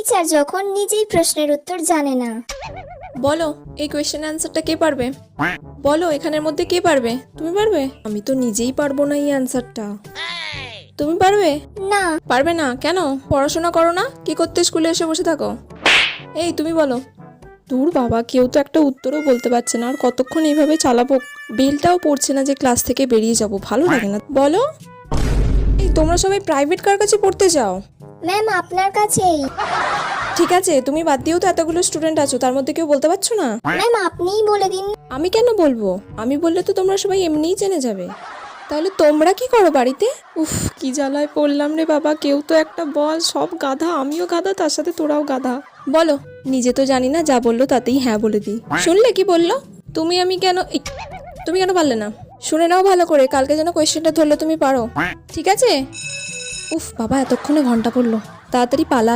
Teacher যখন নিজেই প্রশ্নের উত্তর জানে না। বলো এই কোয়েশ্চেন অ্যান্সারটা কে পারবে? বলো এখানের মধ্যে কে পারবে? তুমি পারবে? আমি তো নিজেই পারবো না এই অ্যান্সারটা। তুমি পারবে? না। পারবে না কেন? পড়াশোনা করো না? কি করতে স্কুলে এসে বসে থাকো? এই তুমি বলো। দূর বাবা, কেউ তো একটা উত্তরও বলতে পারছে না, আর কতক্ষণ এইভাবে চালাবো? বেলটাও পড়ছে না যে ক্লাস থেকে বেরিয়ে যাব, ভালো লাগে না। বলো। এই তোমরা সবাই প্রাইভেট কার কাছে পড়তে যাও? ম্যাম আপনার কাছেই। ঠিক আছে, তুমি বাদ দিয়েও তো এতগুলো স্টুডেন্ট আছো, তার মধ্যে কেউ বলতে পারছো না? ম্যাম আপনিই বলে দিন। আমি কেন বলবো? আমি বললে তো তোমরা সবাই এমনিই জেনে যাবে। তাহলে তোমরা কি করো বাড়িতে? উফ, কি জ্বালায় পড়লাম রে বাবা, কেউ তো একটা বল। সব গাধা, আমিও গাধা, তার সাথে তোরাও গাধা। বলো। নিজে তো জানি না, যা বললো তাতেই হ্যাঁ বলে দিই। শুনলে কি বললো? তুমি কেন পারলে না? শুনে নাও ভালো করে, কালকে যেন কোয়েশ্চেনটা ধরলে তুমি পারো, ঠিক আছে? উফ বাবা, এতক্ষণে ঘন্টা পড়লো, তাড়াতাড়ি পালা।